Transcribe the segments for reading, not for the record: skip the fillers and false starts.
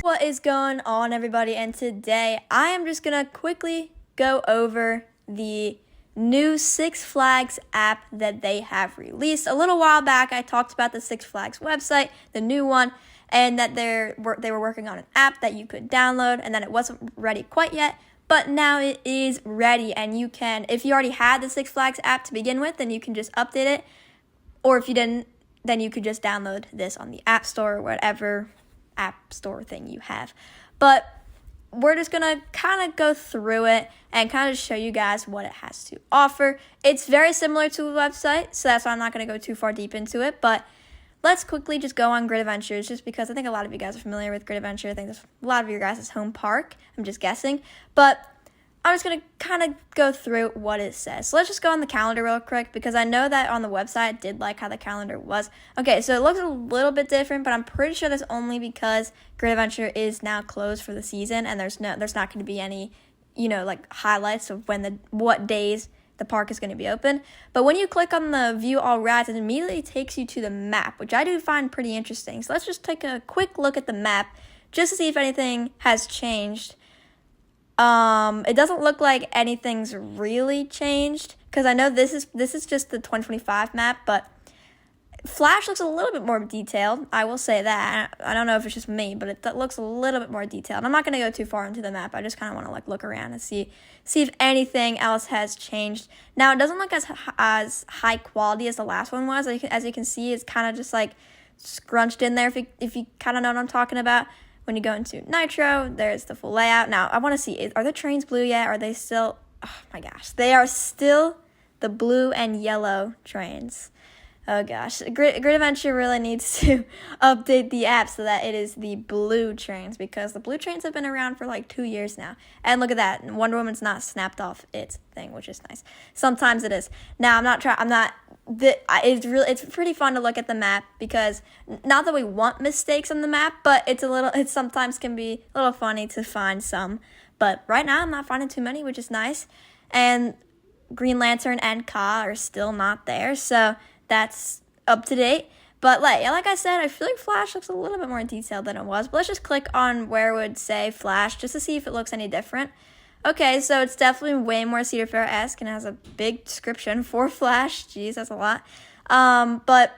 What is going on, everybody? And today I am just gonna quickly go over the new Six Flags app that they have released. A little while back I talked about the Six Flags website, the new one, and that they were working on an app that you could download and that it wasn't ready quite yet, but now it is ready. And you can, if you already had the Six Flags app to begin with, then you can just update it, or if you didn't, then you could just download this on the App Store or whatever app store thing you have. But we're just gonna kind of go through it and kind of show you guys what it has to offer. It's very similar to a website, so that's why I'm not gonna go too far deep into it, but let's quickly just go on Grid Adventures, just because I think a lot of you guys are familiar with Grid Adventure. I think that's a lot of your guys' home park. I'm just guessing, but I'm just going to kind of go through what it says. So let's just go on the calendar real quick, because I know that on the website I did like how the calendar was. Okay, so it looks a little bit different, but I'm pretty sure that's only because Grid Adventure is now closed for the season, and there's not going to be any, like highlights of what days the park is going to be open. But when you click on the view all rides, it immediately takes you to the map, which I do find pretty interesting. So let's just take a quick look at the map just to see if anything has changed. It doesn't look like anything's really changed, because I know this is just the 2025 map, but Flash looks a little bit more detailed. I will say that. I don't know if it's just me, but it looks a little bit more detailed. I'm not going to go too far into the map. I just kind of want to look around and see if anything else has changed. Now, it doesn't look as high quality as the last one was. As you can see, it's kind of just scrunched in there, if you kind of know what I'm talking about. When you go into Nitro, there's the full layout. Now, I want to see, are the trains blue yet? Are they still, oh my gosh, they are still the blue and yellow trains. Oh gosh, Grid Adventure really needs to update the app so that it is the blue trains, because the blue trains have been around for 2 years now. And look at that, Wonder Woman's not snapped off its thing, which is nice. Sometimes it is. Now, it's pretty fun to look at the map, because not that we want mistakes on the map, but it sometimes can be a little funny to find some. But right now I'm not finding too many, which is nice. And Green Lantern and Ka are still not there, so that's up to date. But like I said, I feel like Flash looks a little bit more detailed than it was. But let's just click on where it would say Flash just to see if it looks any different. Okay, so it's definitely way more Cedar Fair-esque and has a big description for Flash. Jeez, that's a lot. But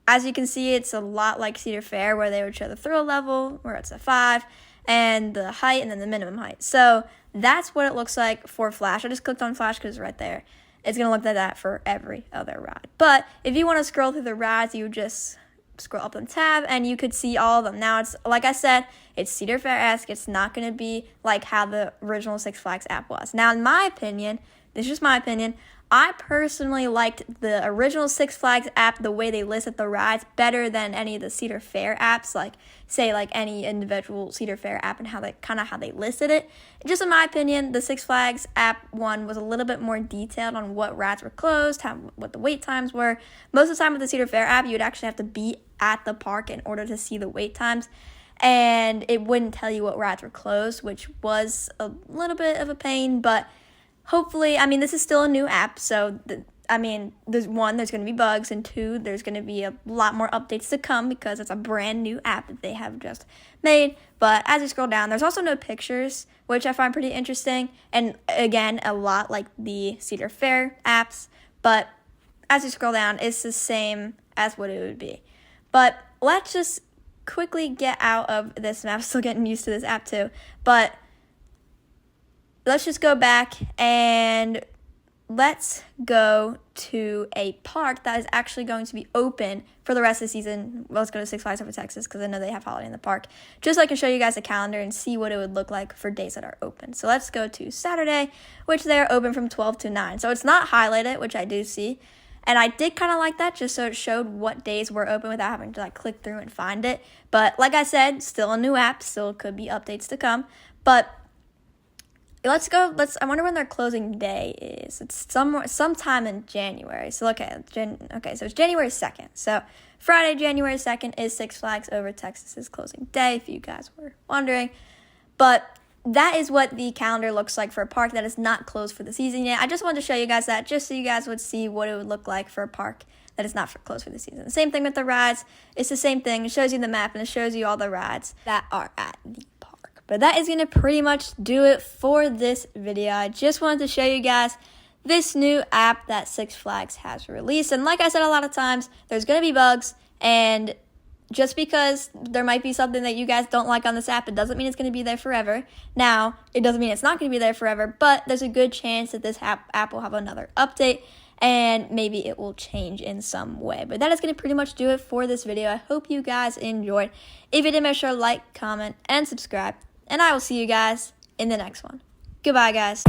as you can see, it's a lot like Cedar Fair, where they would show the thrill level, where it's a 5, and the height, and then the minimum height. So that's what it looks like for Flash. I just clicked on Flash because it's right there. It's going to look like that for every other ride. But if you want to scroll through the rides, you just scroll up on tab, and you could see all of them. Now, it's like I said, it's Cedar Fair-esque. It's not going to be like how the original Six Flags app was. Now, in my opinion, this is just my opinion, I personally liked the original Six Flags app, the way they listed the rides, better than any of the Cedar Fair apps, say any individual Cedar Fair app, and how they listed it. Just in my opinion, the Six Flags app one was a little bit more detailed on what rides were closed, what the wait times were. Most of the time with the Cedar Fair app, you would actually have to be at the park in order to see the wait times, and it wouldn't tell you what rides were closed, which was a little bit of a pain. But hopefully, this is still a new app, so there's going to be bugs, and 2, there's going to be a lot more updates to come, because it's a brand new app that they have just made. But as you scroll down, there's also no pictures, which I find pretty interesting, and again, a lot like the Cedar Fair apps. But as you scroll down, it's the same as what it would be. But let's just quickly get out of this map. I'm still getting used to this app too, but let's just go back and let's go to a park that is actually going to be open for the rest of the season. Let's go to Six Flags Over Texas, because I know they have Holiday in the Park, just so I can show you guys the calendar and see what it would look like for days that are open. So let's go to Saturday, which they are open from 12 to 9. So it's not highlighted, which I do see. And I did kind of like that, just so it showed what days were open without having to click through and find it. But like I said, still a new app, still could be updates to come. But I wonder when their closing day is. It's sometime in January. So so it's January 2nd. So Friday, January 2nd is Six Flags Over Texas's closing day, if you guys were wondering. But that is what the calendar looks like for a park that is not closed for the season yet. I just wanted to show you guys that, just so you guys would see what it would look like for a park that it's not closed for the season. Same thing with the rides. It's the same thing. It shows you the map and it shows you all the rides that are at the park. But that is going to pretty much do it for this video. I just wanted to show you guys this new app that Six Flags has released. And like I said a lot of times, there's going to be bugs, and just because there might be something that you guys don't like on this app, it doesn't mean it's going to be there forever. Now, it doesn't mean it's not going to be there forever, but there's a good chance that this app will have another update, and maybe it will change in some way. But that is going to pretty much do it for this video. I hope you guys enjoyed. If you did, make sure to like, comment, and subscribe, and I will see you guys in the next one. Goodbye, guys.